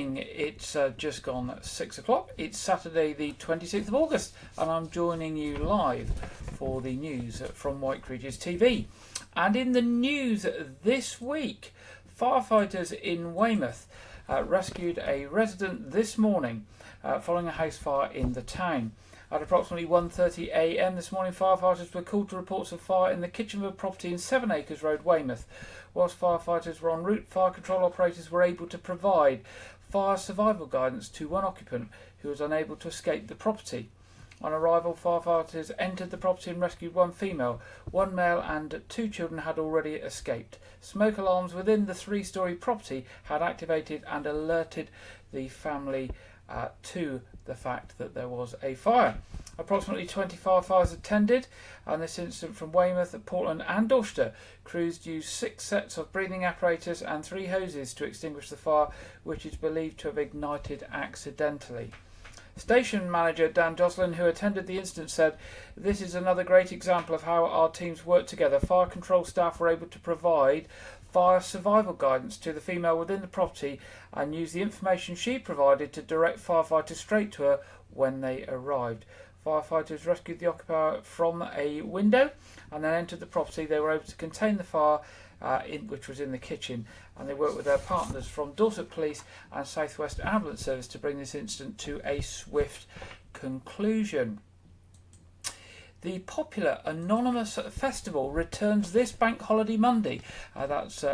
morning. It's just gone 6 o'clock. It's Saturday the 26th of August and I'm joining you live for the news from White Creatures TV. And in the news this week, firefighters in Weymouth rescued a resident this morning following a house fire in the town. At approximately 1:30 a.m. this morning, firefighters were called to reports of fire in the kitchen of a property in 7 Acres Road, Weymouth. Whilst firefighters were en route, fire control operators were able to provide fire survival guidance to one occupant who was unable to escape the property. On arrival, firefighters entered the property and rescued one female. One male and two children had already escaped. Smoke alarms within the three-storey property had activated and alerted the family to the fact that there was a fire. Approximately 20 firefighters attended, and this incident from Weymouth, Portland and Dorchester. Crews used 6 sets of breathing apparatus and 3 hoses to extinguish the fire, which is believed to have ignited accidentally. Station manager Dan Joslin, who attended the incident, said, "This is another great example of how our teams work together. Fire control staff were able to provide fire survival guidance to the female within the property and use the information she provided to direct firefighters straight to her when they arrived. Firefighters rescued the occupier from a window and then entered the property. They were able to contain the fire, which was in the kitchen, and they worked with their partners from Dorset Police and South West Ambulance Service to bring this incident to a swift conclusion." The popular Anonymous Festival returns this Bank Holiday Monday, that's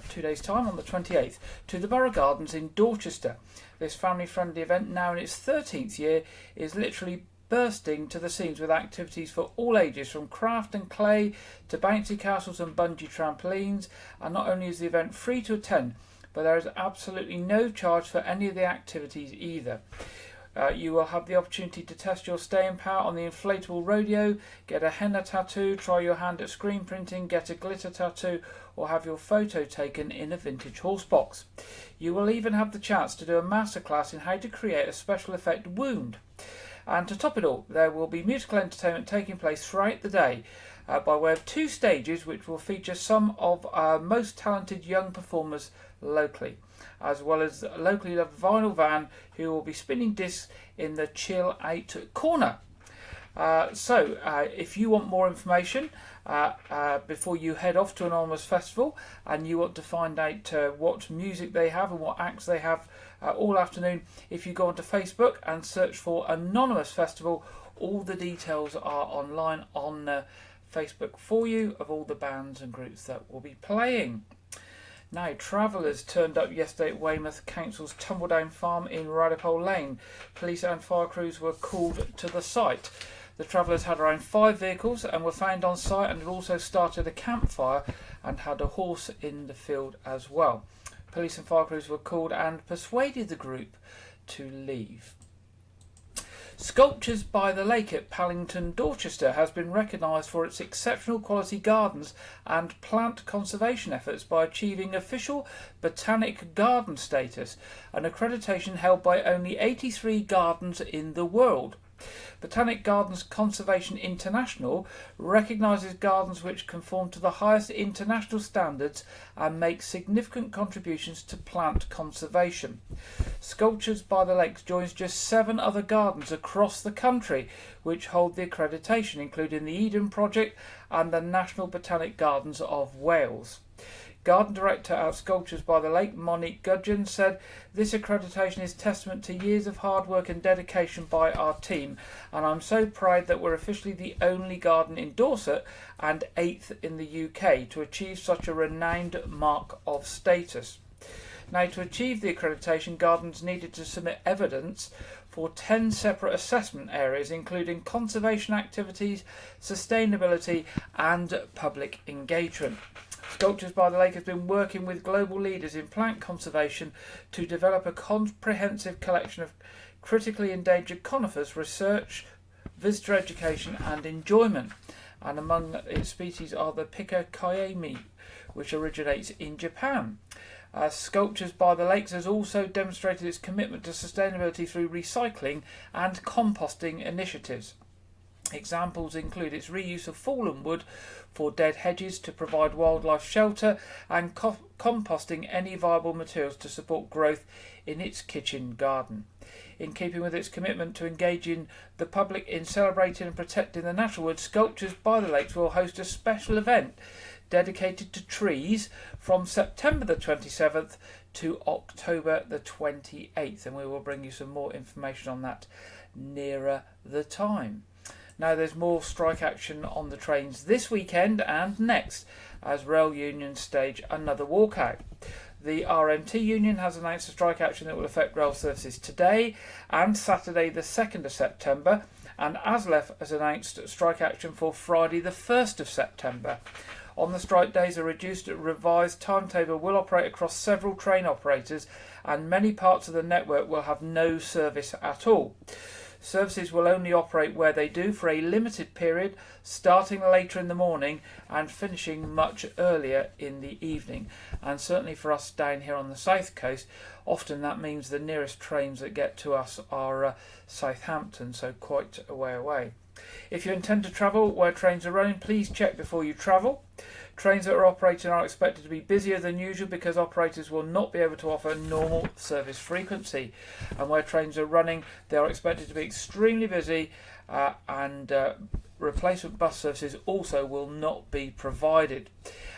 2 days' time on the 28th, to the Borough Gardens in Dorchester. This family-friendly event, now in its 13th year, is literally bursting to the seams with activities for all ages, from craft and clay to bouncy castles and bungee trampolines. And not only is the event free to attend, but there is absolutely no charge for any of the activities either. You will have the opportunity to test your staying power on the inflatable rodeo, get a henna tattoo, try your hand at screen printing, get a glitter tattoo, or have your photo taken in a vintage horse box. You will even have the chance to do a masterclass in how to create a special effect wound. And to top it all, there will be musical entertainment taking place throughout the day by way of 2 stages, which will feature some of our most talented young performers locally, as well as locally loved Vinyl Van, who will be spinning discs in the Chill Out corner. So if you want more information before you head off to Anonymous Festival, and you want to find out what music they have and what acts they have all afternoon, if you go onto Facebook and search for Anonymous Festival, all the details are online on Facebook for you of all the bands and groups that will be playing. Now, travellers turned up yesterday at Weymouth Council's Tumbledown Farm in Radipole Lane. Police and fire crews were called to the site. The travellers had around 5 vehicles and were found on site, and had also started a campfire and had a horse in the field as well. Police and fire crews were called and persuaded the group to leave. Sculptures by the Lake at Pallington, Dorchester has been recognised for its exceptional quality gardens and plant conservation efforts by achieving official Botanic Garden status, an accreditation held by only 83 gardens in the world. Botanic Gardens Conservation International recognises gardens which conform to the highest international standards and make significant contributions to plant conservation. Sculptures by the Lakes joins just 7 other gardens across the country which hold the accreditation, including the Eden Project and the National Botanic Gardens of Wales. Garden Director at Sculptures by the Lake, Monique Gudgeon, said, "This accreditation is testament to years of hard work and dedication by our team, and I'm so proud that we're officially the only garden in Dorset and 8th in the UK to achieve such a renowned mark of status." Now, to achieve the accreditation, gardens needed to submit evidence for 10 separate assessment areas, including conservation activities, sustainability and public engagement. Sculptures by the Lake has been working with global leaders in plant conservation to develop a comprehensive collection of critically endangered conifers, research, visitor education and enjoyment. And among its species are the Pica Kayemi, which originates in Japan. Sculptures by the Lakes has also demonstrated its commitment to sustainability through recycling and composting initiatives. Examples include its reuse of fallen wood for dead hedges to provide wildlife shelter and composting any viable materials to support growth in its kitchen garden. In keeping with its commitment to engaging the public in celebrating and protecting the natural wood, Sculptures by the Lakes will host a special event dedicated to trees from September the 27th to October the 28th, and we will bring you some more information on that nearer the time. Now, there's more strike action on the trains this weekend and next as rail unions stage another walkout. The RMT union has announced a strike action that will affect rail services today and Saturday the 2nd of September, and ASLEF has announced strike action for Friday the 1st of September. On the strike days, a reduced revised timetable will operate across several train operators, and many parts of the network will have no service at all. Services will only operate where they do for a limited period, starting later in the morning and finishing much earlier in the evening. And certainly for us down here on the south coast, often that means the nearest trains that get to us are Southampton, so quite a way away. If you intend to travel where trains are running, please check before you travel. Trains that are operating are expected to be busier than usual because operators will not be able to offer normal service frequency. And where trains are running, they are expected to be extremely busy, and replacement bus services also will not be provided.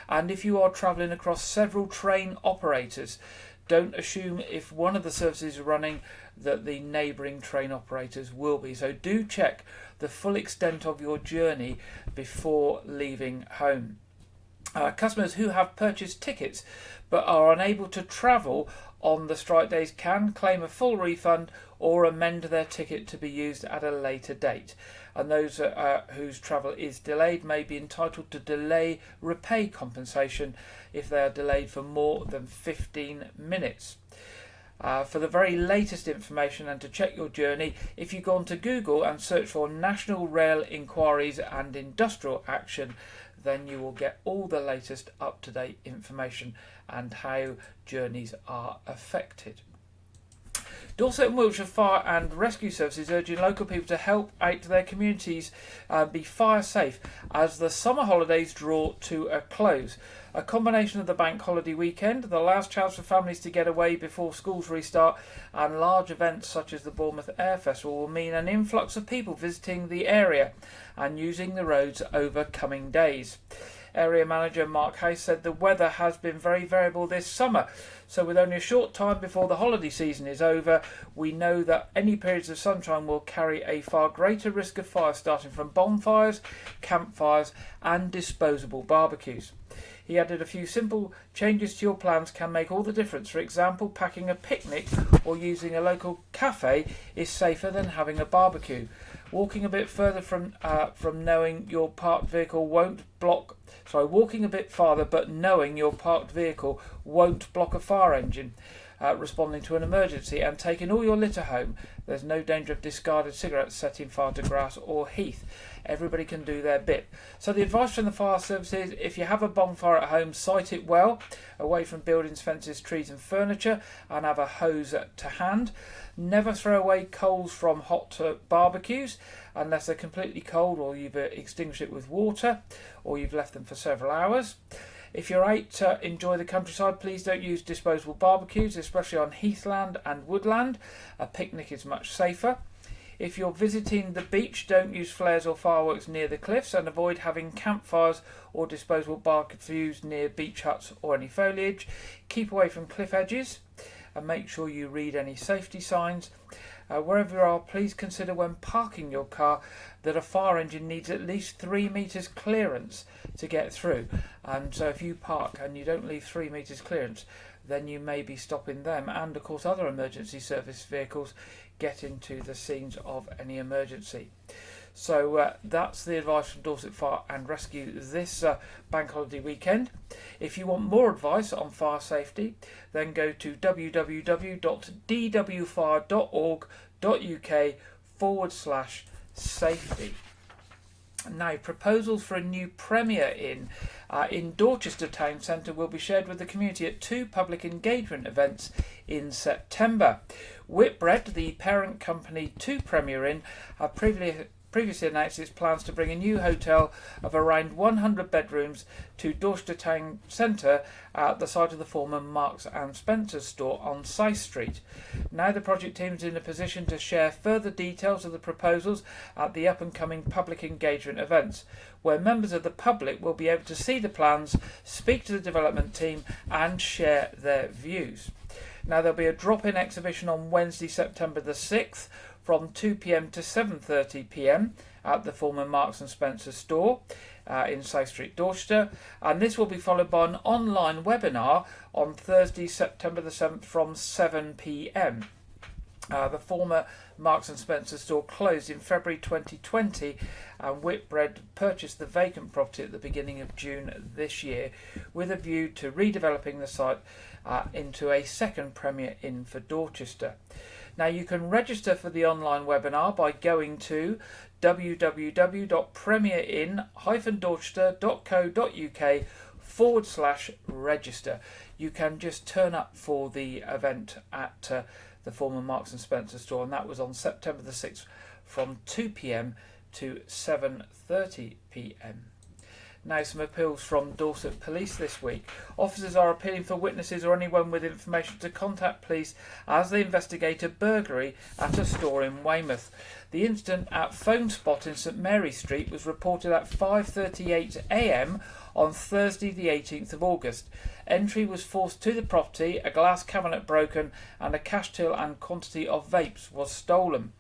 And if you are travelling across several train operators, don't assume if one of the services is running that the neighbouring train operators will be. So do check the full extent of your journey before leaving home. Customers who have purchased tickets but are unable to travel on the strike days can claim a full refund or amend their ticket to be used at a later date. And those whose travel is delayed may be entitled to delay repay compensation if they are delayed for more than 15 minutes. For the very latest information and to check your journey, if you go onto Google and search for National Rail Inquiries and Industrial Action, then you will get all the latest up-to-date information and how journeys are affected. Dorset and Wiltshire Fire and Rescue Services urging local people to help out their communities be fire safe as the summer holidays draw to a close. A combination of the bank holiday weekend, the last chance for families to get away before schools restart, and large events such as the Bournemouth Air Festival will mean an influx of people visiting the area and using the roads over coming days. Area manager Mark House said the weather has been very variable this summer, so with only a short time before the holiday season is over, we know that any periods of sunshine will carry a far greater risk of fire, starting from bonfires, campfires and disposable barbecues. He added a few simple changes to your plans can make all the difference. For example, packing a picnic or using a local cafe is safer than having a barbecue. Walking a bit further from knowing your parked vehicle won't block. Walking a bit farther, but knowing your parked vehicle won't block a fire engine. Responding to an emergency and taking all your litter home. There's no danger of discarded cigarettes setting fire to grass or heath. Everybody can do their bit. So the advice from the fire services: if you have a bonfire at home, site it well, away from buildings, fences, trees and furniture, and have a hose to hand. Never throw away coals from hot barbecues unless they're completely cold, or you've extinguished it with water, or you've left them for several hours. If you're out to enjoy the countryside, please don't use disposable barbecues, especially on heathland and woodland. A picnic is much safer. If you're visiting the beach, don't use flares or fireworks near the cliffs, and avoid having campfires or disposable barbecues near beach huts or any foliage. Keep away from cliff edges and make sure you read any safety signs. Wherever you are, please consider when parking your car that a fire engine needs at least 3 metres clearance to get through. And so if you park and you don't leave 3 metres clearance, then you may be stopping them and, of course, other emergency service vehicles getting to the scenes of any emergency. So that's the advice from Dorset Fire and Rescue this bank holiday weekend. If you want more advice on fire safety, then go to www.dwfire.org.uk/safety. Now, proposals for a new Premier Inn in Dorchester Town Centre will be shared with the community at 2 public engagement events in September. Whitbread, the parent company to Premier Inn, have previously announced its plans to bring a new hotel of around 100 bedrooms to Dorchester Town Centre at the site of the former Marks and Spencer store on South Street. Now the project team is in a position to share further details of the proposals at the up-and-coming public engagement events, where members of the public will be able to see the plans, speak to the development team and share their views. Now there'll be a drop-in exhibition on Wednesday, September the 6th from 2 p.m. to 7:30 p.m. at the former Marks and Spencer store in South Street, Dorchester, and this will be followed by an online webinar on Thursday, September the 7th from 7 p.m. The former Marks and Spencer store closed in February 2020 and Whitbread purchased the vacant property at the beginning of June this year with a view to redeveloping the site into a second Premier Inn for Dorchester. Now you can register for the online webinar by going to www.premierin-dorchester.co.uk/register. You can just turn up for the event at the former Marks and Spencer store, and that was on September the 6th from 2 p.m. to 7:30 p.m. Now some appeals from Dorset Police this week. Officers are appealing for witnesses or anyone with information to contact police as they investigate a burglary at a store in Weymouth. The incident at Phone Spot in St Mary Street was reported at 5:38 a.m. on Thursday the 18th of August. Entry was forced to the property, a glass cabinet broken and a cash till and quantity of vapes was stolen.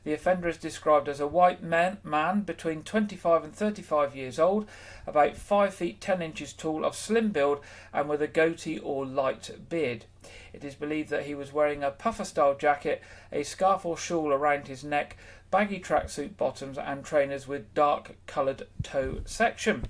The offender is described as a white man between 25 and 35 years old, about 5 feet 10 inches tall, of slim build and with a goatee or light beard. It is believed that he was wearing a puffer-style jacket, a scarf or shawl around his neck, baggy tracksuit bottoms and trainers with dark-coloured toe section.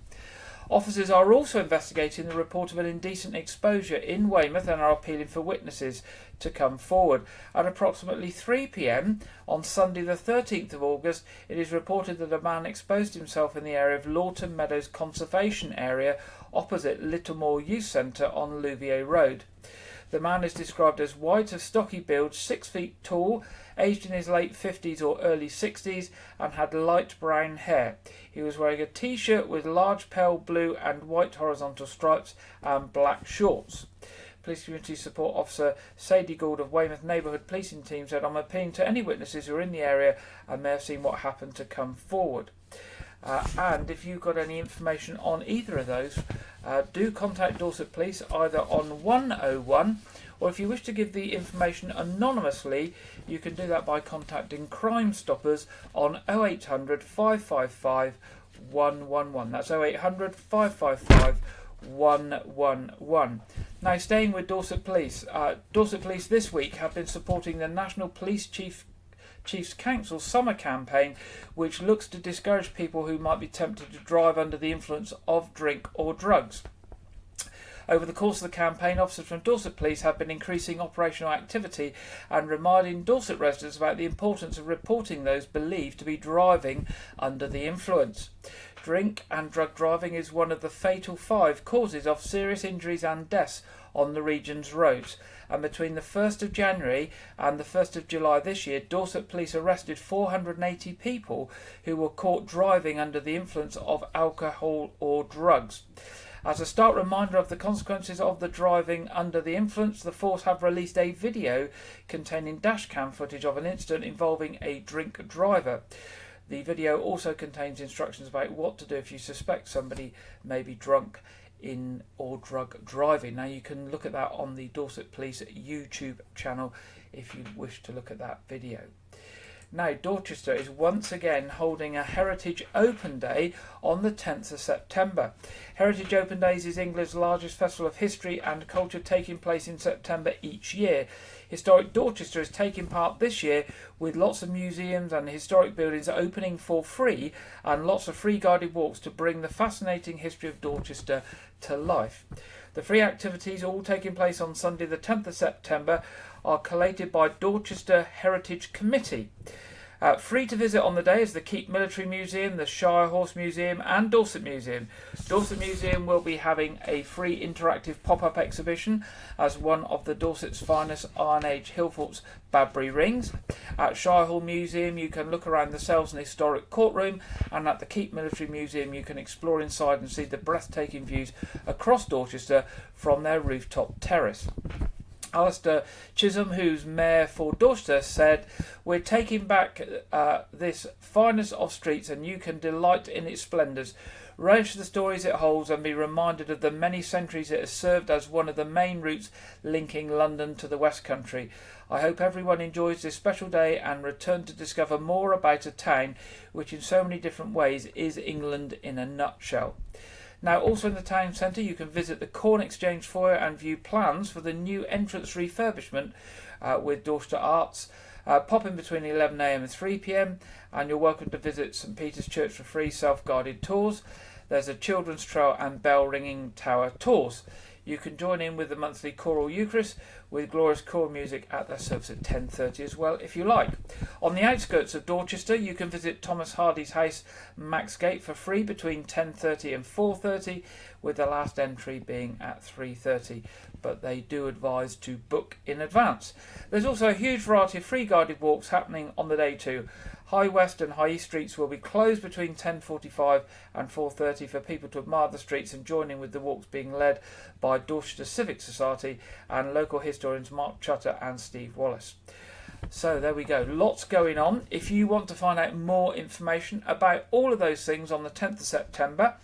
Officers are also investigating the report of an indecent exposure in Weymouth and are appealing for witnesses to come forward. At approximately 3 p.m. on Sunday the 13th of August, it is reported that a man exposed himself in the area of Lawton Meadows Conservation Area opposite Littlemore Youth Centre on Louvier Road. The man is described as white, of stocky build, 6 feet tall, aged in his late 50s or early 60s, and had light brown hair. He was wearing a t-shirt with large pale blue and white horizontal stripes and black shorts. Police Community Support Officer Sadie Gould of Weymouth Neighbourhood Policing Team said, "I'm appealing to any witnesses who are in the area and may have seen what happened to come forward." And if you've got any information on either of those, do contact Dorset Police either on 101, or if you wish to give the information anonymously, you can do that by contacting Crime Stoppers on 0800 555 111. That's 0800 555 111. Now, staying with Dorset Police, Dorset Police this week have been supporting the National Police Chiefs Council summer campaign, which looks to discourage people who might be tempted to drive under the influence of drink or drugs. Over the course of the campaign, officers from Dorset Police have been increasing operational activity and reminding Dorset residents about the importance of reporting those believed to be driving under the influence. Drink and drug driving is one of the fatal 5 causes of serious injuries and deaths on the region's roads, and between the 1st of January and the 1st of July this year, Dorset Police arrested 480 people who were caught driving under the influence of alcohol or drugs. As a stark reminder of the consequences of the driving under the influence, the force have released a video containing dashcam footage of an incident involving a drink driver. The video also contains instructions about what to do if you suspect somebody may be drunk in or drug driving. Now you can look at that on the Dorset Police YouTube channel if you wish to look at that video. Now, Dorchester is once again holding a Heritage Open Day on the 10th of September. Heritage Open Days is England's largest festival of history and culture, taking place in September each year. Historic Dorchester is taking part this year with lots of museums and historic buildings opening for free and lots of free guided walks to bring the fascinating history of Dorchester to life. The free activities, all taking place on Sunday the 10th of September, are collated by Dorchester Heritage Committee. Free to visit on the day is the Keep Military Museum, the Shire Horse Museum and Dorset Museum. Dorset Museum will be having a free interactive pop-up exhibition as one of the Dorset's finest Iron Age Hillforts Badbury rings. At Shire Hall Museum you can look around the cells and historic courtroom, and at the Keep Military Museum you can explore inside and see the breathtaking views across Dorchester from their rooftop terrace. Alistair Chisholm, who's Mayor for Dorchester, said, "We're taking back this finest of streets and you can delight in its splendours, relish the stories it holds and be reminded of the many centuries it has served as one of the main routes linking London to the West Country. I hope everyone enjoys this special day and return to discover more about a town which in so many different ways is England in a nutshell." Now, also in the town centre, you can visit the Corn Exchange foyer and view plans for the new entrance refurbishment with Dorchester Arts. Pop in between 11 a.m. and 3 p.m. and you're welcome to visit St Peter's Church for free self-guided tours. There's a children's trail and bell ringing tower tours. You can join in with the monthly choral Eucharist with glorious choral music at their service at 10:30 as well, if you like. On the outskirts of Dorchester, you can visit Thomas Hardy's house, Maxgate, for free between 10:30 and 4:30, with the last entry being at 3:30. But they do advise to book in advance. There's also a huge variety of free guided walks happening on the day too. High West and High East streets will be closed between 10:45 and 4:30 for people to admire the streets and join in with the walks being led by Dorchester Civic Society and local historians Mark Chutter and Steve Wallace. So there we go, lots going on. If you want to find out more information about all of those things on the 10th of September,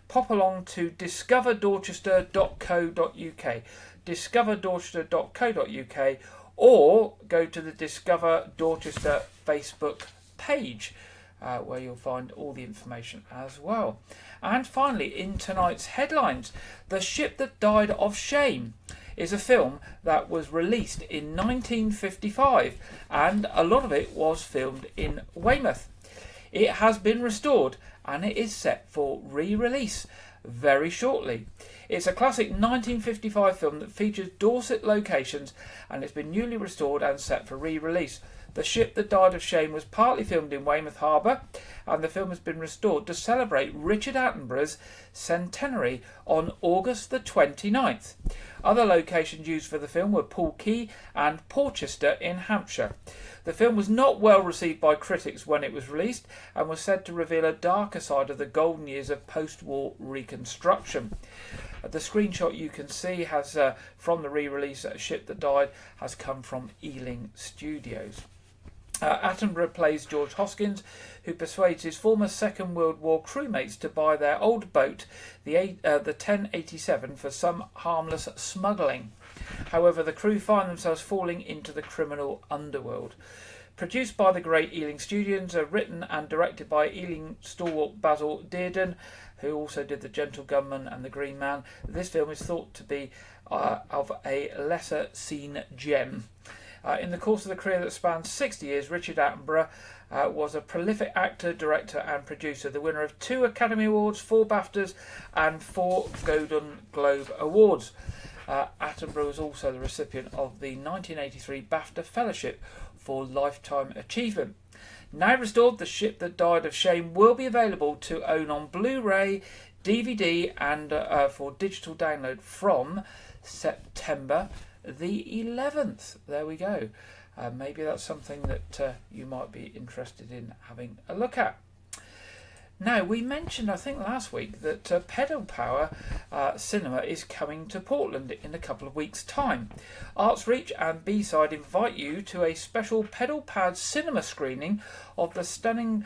pop along to discoverdorchester.co.uk, discoverdorchester.co.uk, or go to the Discover Dorchester Facebook page, where you'll find all the information as well. And finally, in tonight's headlines, The Ship That Died of Shame is a film that was released in 1955, and a lot of it was filmed in Weymouth. It has been restored and it is set for re-release very shortly. It's a classic 1955 film that features Dorset locations and it's been newly restored and set for re-release. The Ship That Died of Shame was partly filmed in Weymouth Harbour, and the film has been restored to celebrate Richard Attenborough's centenary on August the 29th. Other locations used for the film were Poole Quay and Porchester in Hampshire. The film was not well received by critics when it was released and was said to reveal a darker side of the golden years of post-war reconstruction. The screenshot you can see has from the re-release Ship That Died has come from Ealing Studios. Attenborough plays George Hoskins, who persuades his former Second World War crewmates to buy their old boat, the 1087, for some harmless smuggling. However, the crew find themselves falling into the criminal underworld. Produced by the great Ealing Studios, written and directed by Ealing stalwart Basil Dearden, who also did The Gentle Gunman and The Green Man, this film is thought to be of a lesser seen gem. In the course of a career that spans 60 years, Richard Attenborough was a prolific actor, director and producer, the winner of 2 Academy Awards, 4 BAFTAs and 4 Golden Globe Awards. Attenborough was also the recipient of the 1983 BAFTA Fellowship for Lifetime Achievement. Now restored, The Ship That Died of Shame will be available to own on Blu-ray, DVD and for digital download from September the 11th. There we go. Maybe that's something that you might be interested in having a look at. Now, we mentioned, I think last week, that Pedal Power Cinema is coming to Portland in a couple of weeks' time. Arts Reach and B-Side invite you to a special Pedal Pad cinema screening of the stunning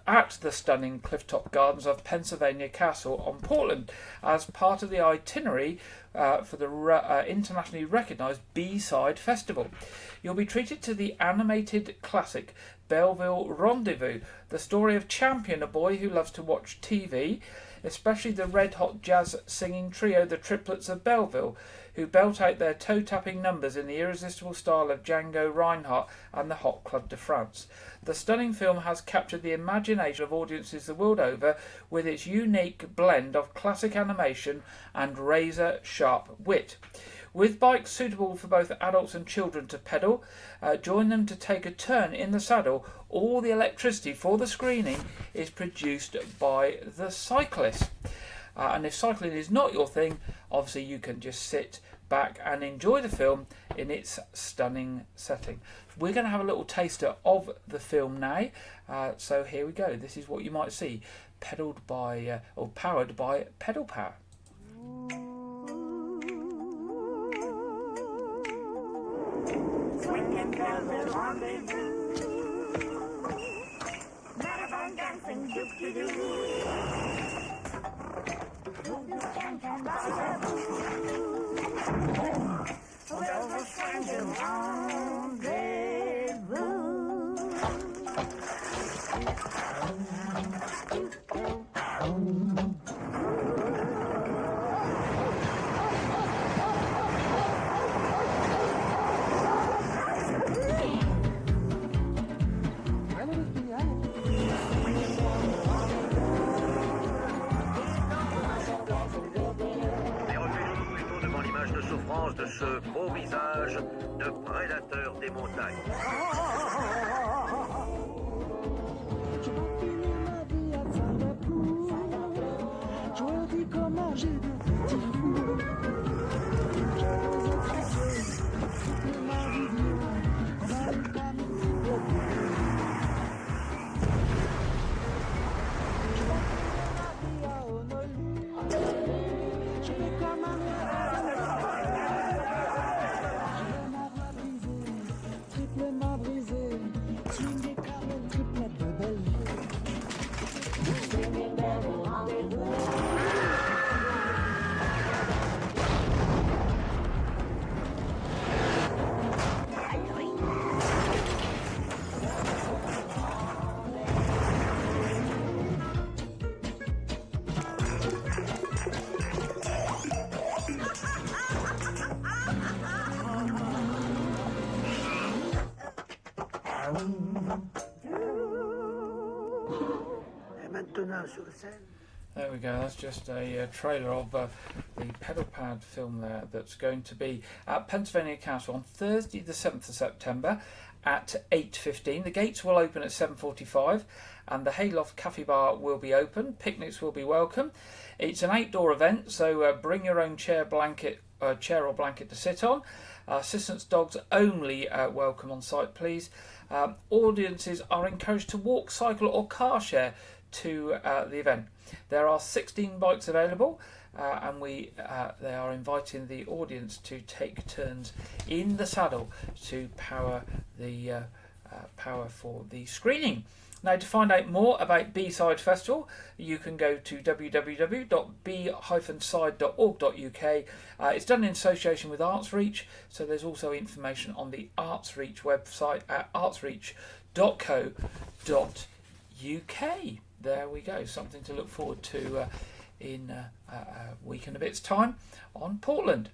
at the stunning Clifftop Gardens of Pennsylvania Castle on Portland as part of the itinerary for the internationally recognised B-Side Festival. You'll be treated to the animated classic Belleville Rendezvous, the story of Champion, a boy who loves to watch TV, especially the red-hot jazz singing trio, the Triplets of Belleville, who belt out their toe-tapping numbers in the irresistible style of Django Reinhardt and the Hot Club de France. The stunning film has captured the imagination of audiences the world over with its unique blend of classic animation and razor-sharp wit. With bikes suitable for both adults and children to pedal, join them to take a turn in the saddle. All the electricity for the screening is produced by the cyclist. And if cycling is not your thing, obviously you can just sit back and enjoy the film in its stunning setting. We're going to have a little taster of the film now. So here we go. This is what you might see, pedalled by or powered by Pedal Power. Swinging bells at rendezvous, marathon dancing, doop-de-doo. Can well, the stranger de ce beau visage de prédateur des montagnes. Je vais finir ma vie à Singapour. Je redis comment j'ai de petits fous. Je vais expliquer toute ma vision. N'allez pas me développer. Je vais finir ma vie à Honolulu. Je vais comme un triplement brisé, swing des carrés, triplette de belle vie. Swing des rendez-vous. Et maintenant sur scène. There we go, that's just a trailer of the Pedal Pad film there that's going to be at Pennsylvania Castle on Thursday the 7th of September at 8:15. The gates will open at 7:45 and the Hayloft Cafe Bar will be open. Picnics will be welcome. It's an outdoor event, so bring your own chair or blanket to sit on. Assistance dogs only welcome on site, please. Audiences are encouraged to walk, cycle or car share to the event. There are 16 bikes available and they are inviting the audience to take turns in the saddle to power for the screening. Now, to find out more about B-Side Festival, you can go to www.b-side.org.uk. It's done in association with ArtsReach, so there's also information on the ArtsReach website at artsreach.co.uk. There we go, something to look forward to in a week and a bit's time on Portland.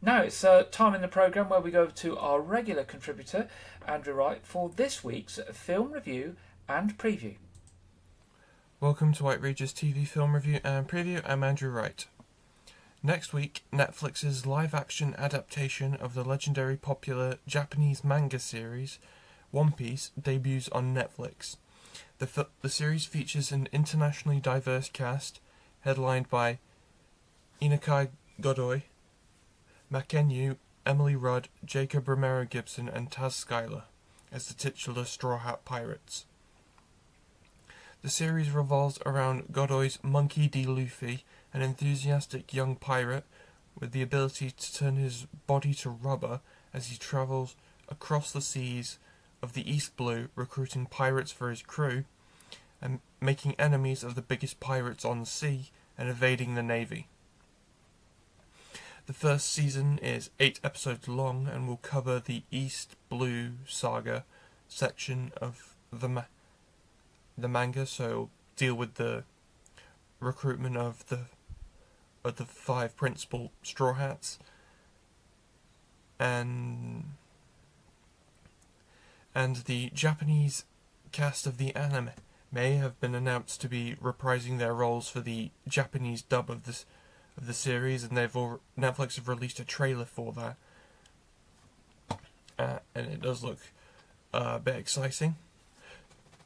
Now it's time in the programme where we go to our regular contributor, Andrew Wright, for this week's film review and preview. Welcome to White Regis TV film review and preview. I'm Andrew Wright. Next week, Netflix's live-action adaptation of the legendary popular Japanese manga series One Piece debuts on Netflix. The series features an internationally diverse cast, headlined by Inakai Godoy, Makenyu, Emily Rudd, Jacob Romero-Gibson and Taz Skylar as the titular Straw Hat Pirates. The series revolves around Godoy's Monkey D. Luffy, an enthusiastic young pirate with the ability to turn his body to rubber as he travels across the seas of the East Blue, recruiting pirates for his crew and making enemies of the biggest pirates on the sea and evading the navy. The first season is 8 episodes long and will cover the East Blue saga section of the manga, so deal with the recruitment of the 5 principal Straw Hats and the Japanese cast of the anime may have been announced to be reprising their roles for the Japanese dub of the series, and Netflix have released a trailer for that, and it does look a bit exciting.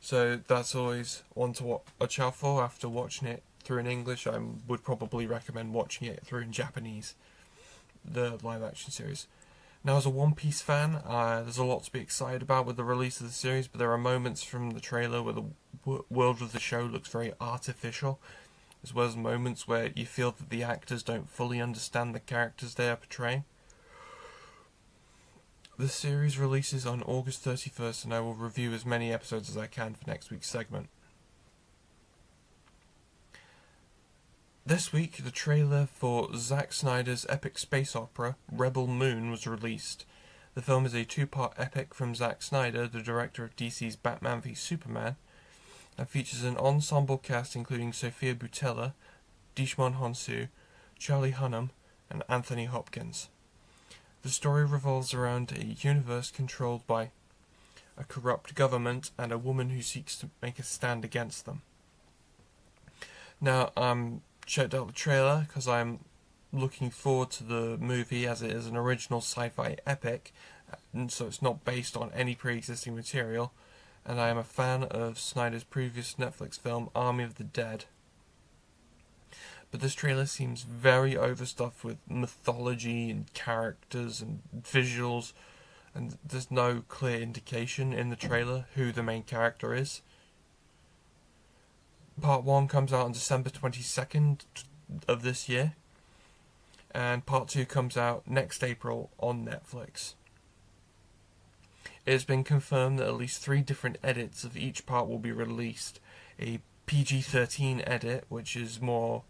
So that's always one to watch out for. After watching it through in English, I would probably recommend watching it through in Japanese, the live action series. Now, as a One Piece fan, there's a lot to be excited about with the release of the series, but there are moments from the trailer where the world of the show looks very artificial, as well as moments where you feel that the actors don't fully understand the characters they are portraying. The series releases on August 31st, and I will review as many episodes as I can for next week's segment. This week, the trailer for Zack Snyder's epic space opera, Rebel Moon, was released. The film is a two-part epic from Zack Snyder, the director of DC's Batman v Superman, and features an ensemble cast including Sophia Boutella, Djimon Hounsou, Charlie Hunnam, and Anthony Hopkins. The story revolves around a universe controlled by a corrupt government and a woman who seeks to make a stand against them. Now, checked out the trailer because I'm looking forward to the movie, as it is an original sci-fi epic, and so it's not based on any pre-existing material, and I am a fan of Snyder's previous Netflix film Army of the Dead. But this trailer seems very overstuffed with mythology and characters and visuals, and there's no clear indication in the trailer who the main character is. Part 1 comes out on December 22nd of this year, and Part 2 comes out next April on Netflix. It has been confirmed that at least 3 different edits of each part will be released. A PG-13 edit, which is more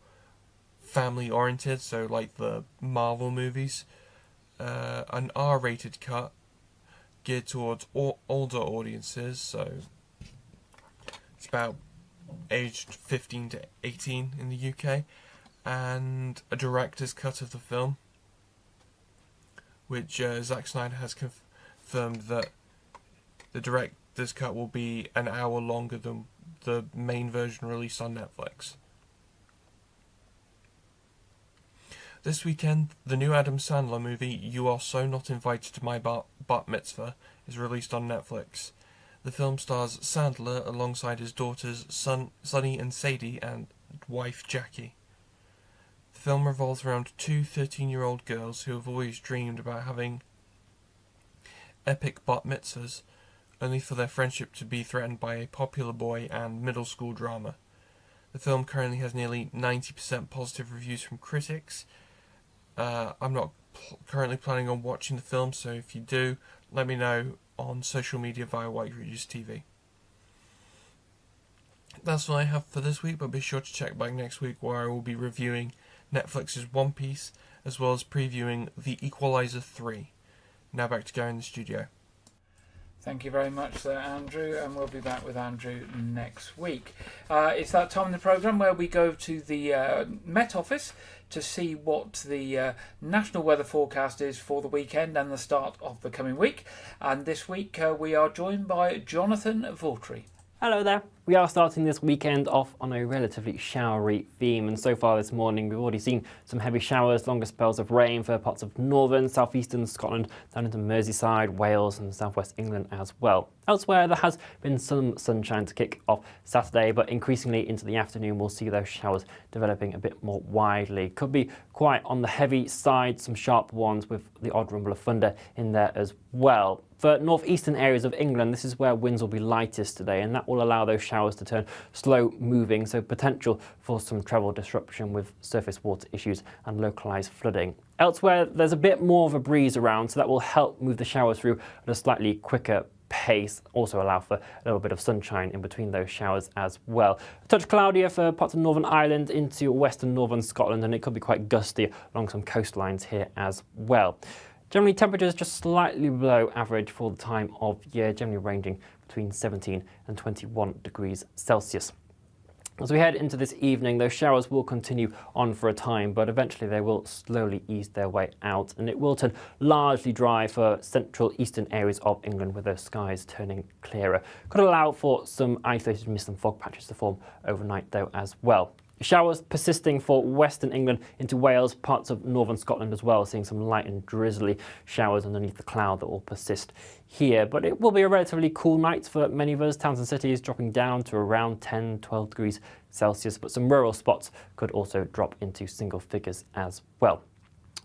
family-oriented, so like the Marvel movies. An R-rated cut, geared towards older audiences, so it's about aged 15 to 18 in the UK, and a director's cut of the film, which Zack Snyder has confirmed that the director's cut will be an hour longer than the main version released on Netflix. This weekend, the new Adam Sandler movie, You Are So Not Invited to My Bat Mitzvah, is released on Netflix. The film stars Sandler alongside his daughters Sunny and Sadie and wife Jackie. The film revolves around 2 13-year-old girls who have always dreamed about having epic bat mitzvahs, only for their friendship to be threatened by a popular boy and middle school drama. The film currently has nearly 90% positive reviews from critics. I'm not currently planning on watching the film, so if you do, let me know on social media via White Ridges TV. That's what I have for this week, but be sure to check back next week where I will be reviewing Netflix's One Piece, as well as previewing The Equalizer 3. Now back to Gary in the studio. Thank you very much there, Andrew, and we'll be back with Andrew next week. It's that time in the programme where we go to the Met Office to see what the national weather forecast is for the weekend and the start of the coming week. And this week we are joined by Jonathan Vaultry. Hello there. We are starting this weekend off on a relatively showery theme, and so far this morning we've already seen some heavy showers, longer spells of rain for parts of northern, southeastern Scotland, down into Merseyside, Wales and southwest England as well. Elsewhere there has been some sunshine to kick off Saturday, but increasingly into the afternoon we'll see those showers developing a bit more widely. Could be quite on the heavy side, some sharp ones with the odd rumble of thunder in there as well. For northeastern areas of England, this is where winds will be lightest today, and that will allow those showers to turn slow moving, so potential for some travel disruption with surface water issues and localised flooding. Elsewhere, there's a bit more of a breeze around, so that will help move the showers through at a slightly quicker pace, also allow for a little bit of sunshine in between those showers as well. A touch cloudier for parts of Northern Ireland into western northern Scotland, and it could be quite gusty along some coastlines here as well. Generally, temperatures just slightly below average for the time of year, generally ranging between 17 and 21 degrees Celsius. As we head into this evening, those showers will continue on for a time, but eventually they will slowly ease their way out, and it will turn largely dry for central eastern areas of England, with those skies turning clearer. Could allow for some isolated mist and fog patches to form overnight though as well. Showers persisting for western England into Wales, parts of northern Scotland as well, seeing some light and drizzly showers underneath the cloud that will persist here. But it will be a relatively cool night for many of us. Towns and cities dropping down to around 10, 12 degrees Celsius, but some rural spots could also drop into single figures as well.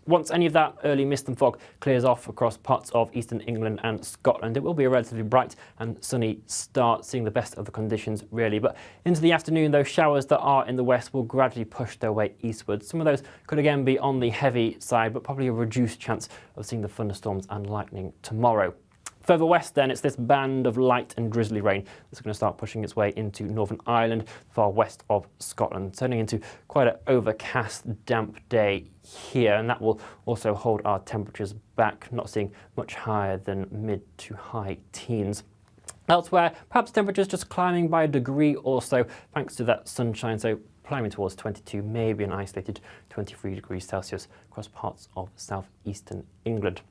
Once any of that early mist and fog clears off across parts of eastern England and Scotland, it will be a relatively bright and sunny start, seeing the best of the conditions really. But into the afternoon, those showers that are in the west will gradually push their way eastwards. Some of those could again be on the heavy side, but probably a reduced chance of seeing the thunderstorms and lightning tomorrow. Further west then, it's this band of light and drizzly rain that's going to start pushing its way into Northern Ireland, far west of Scotland, turning into quite an overcast, damp day here, and that will also hold our temperatures back, not seeing much higher than mid to high teens. Elsewhere, perhaps temperatures just climbing by a degree or so thanks to that sunshine, so climbing towards 22, maybe an isolated 23 degrees Celsius across parts of southeastern England.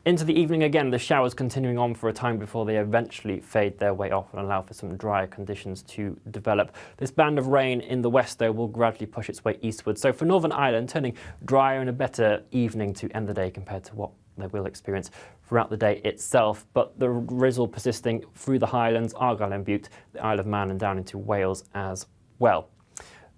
Into the evening again, the showers continuing on for a time before they eventually fade their way off and allow for some drier conditions to develop. This band of rain in the west, though, will gradually push its way eastward. So for Northern Ireland, turning drier and a better evening to end the day compared to what they will experience throughout the day itself. But the drizzle persisting through the Highlands, Argyll and Bute, the Isle of Man and down into Wales as well.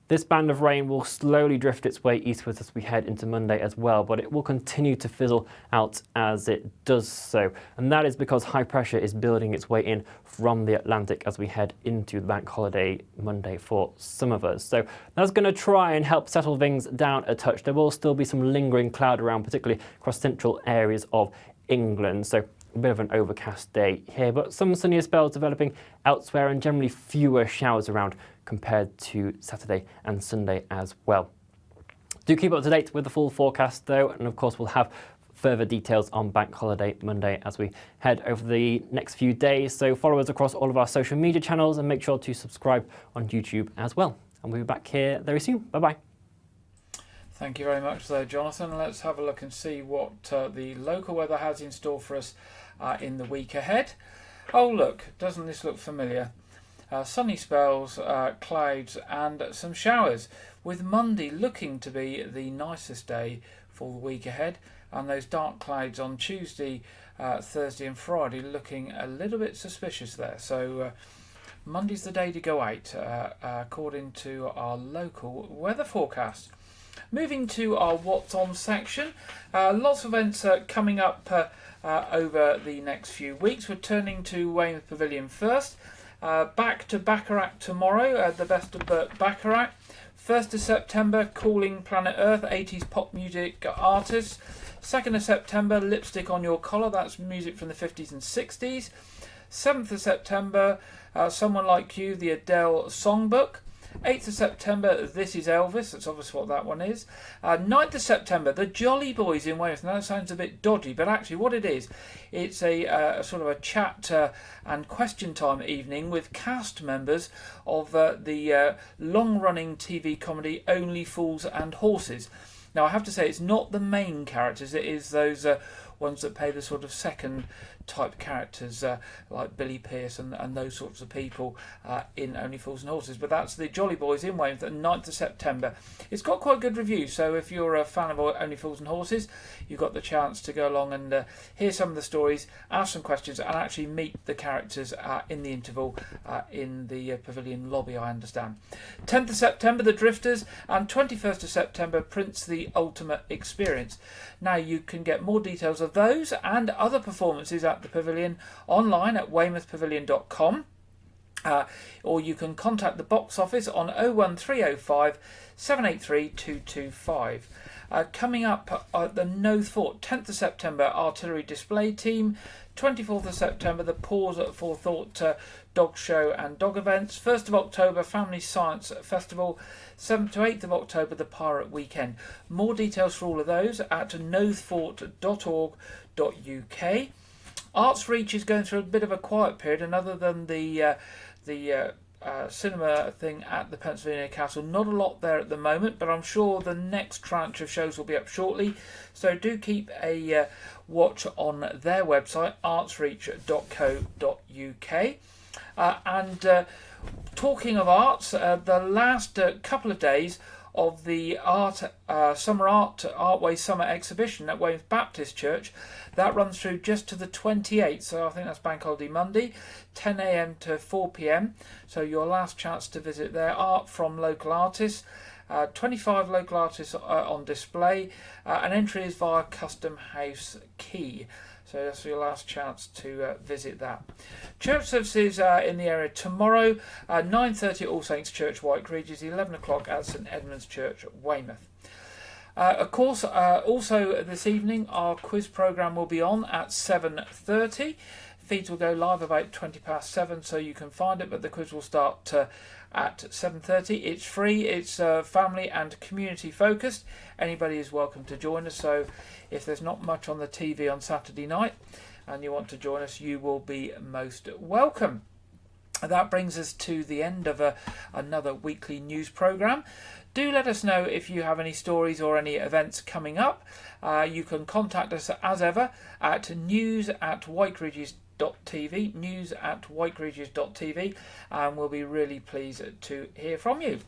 This band of rain will slowly drift its way eastwards as we head into Monday as well, but it will continue to fizzle out as it does so. And that is because high pressure is building its way in from the Atlantic as we head into the bank holiday Monday for some of us. So that's going to try and help settle things down a touch. There will still be some lingering cloud around, particularly across central areas of England. So a bit of an overcast day here, but some sunnier spells developing elsewhere and generally fewer showers around compared to Saturday and Sunday as well. Do keep up to date with the full forecast though, and of course we'll have further details on Bank Holiday Monday as we head over the next few days. So follow us across all of our social media channels and make sure to subscribe on YouTube as well. And we'll be back here very soon. Bye-bye. Thank you very much there, Jonathan. Let's have a look and see what the local weather has in store for us in the week ahead. Oh look, doesn't this look familiar? Sunny spells, clouds and some showers, with Monday looking to be the nicest day for the week ahead, and those dark clouds on Tuesday, Thursday and Friday looking a little bit suspicious there. So Monday's the day to go out according to our local weather forecast. Moving to our What's On section, lots of events coming up over the next few weeks. We're turning to Weymouth Pavilion first. Back to Bacharach tomorrow, the best of Burt Bacharach. 1st of September, Calling Planet Earth, 80s pop music artists. 2nd of September, Lipstick on Your Collar, that's music from the 50s and 60s. 7th of September, Someone Like You, the Adele Songbook. 8th of September, This Is Elvis, that's obviously what that one is. 9th of September, The Jolly Boys in Weymouth. Now that sounds a bit dodgy, but actually what it is, it's a sort of a chat and question time evening with cast members of the long-running TV comedy Only Fools and Horses. Now I have to say it's not the main characters, it is those ones that play the sort of second type characters like Billy Pearce and those sorts of people in Only Fools and Horses. But that's the Jolly Boys in Weymouth on 9th of September. It's got quite good reviews, so if you're a fan of Only Fools and Horses, you've got the chance to go along and hear some of the stories, ask some questions and actually meet the characters in the interval in the pavilion lobby, I understand. 10th of September, The Drifters, and 21st of September, Prince the Ultimate Experience. Now you can get more details of those and other performances at the pavilion online at weymouthpavilion.com, or you can contact the box office on 01305 783 225. Coming up at the Knowth Fort, 10th of September, Artillery Display Team. 24th of September, the Pause for Thought Dog Show and Dog Events. 1st of October, Family Science Festival. 7th to 8th of October, the Pirate Weekend. More details for all of those at knowthfort.org.uk. Arts Reach is going through a bit of a quiet period, and other than the cinema thing at the Pennsylvania Castle, not a lot there at the moment, but I'm sure the next tranche of shows will be up shortly, so do keep a watch on their website, artsreach.co.uk. And Talking of arts, the last couple of days of the Summer Artway Summer Exhibition at Weymouth Baptist Church, that runs through just to the 28th, so I think that's Bank Holiday Monday, 10 a.m. to 4 p.m. So your last chance to visit there. Art from local artists, 25 local artists on display, and entry is via Custom House Key. So that's your last chance to visit that. Church services in the area tomorrow, 9:30 at All Saints Church, White Regis, 11 o'clock at St Edmund's Church, Weymouth. Of course, also this evening our quiz programme will be on at 7:30. Feeds will go live about 7:20, so you can find it, but the quiz will start at 7:30. It's free, it's family and community focused. Anybody is welcome to join us, so if there's not much on the TV on Saturday night and you want to join us, you will be most welcome. That brings us to the end of another weekly news programme. Do let us know if you have any stories or any events coming up. You can contact us as ever at news@whiteridges.tv, news@whiteridges.tv, and we'll be really pleased to hear from you.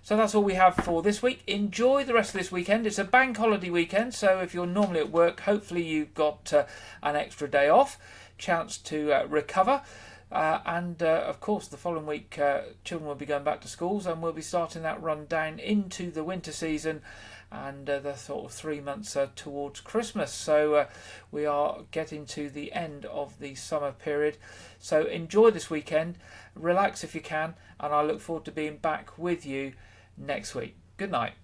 So that's all we have for this week. Enjoy the rest of this weekend. It's a bank holiday weekend, so if you're normally at work, hopefully you've got an extra day off, chance to recover. And of course, the following week, children will be going back to schools, and we'll be starting that run down into the winter season and the sort of 3 months towards Christmas. So we are getting to the end of the summer period. So enjoy this weekend, relax if you can, and I look forward to being back with you next week. Good night.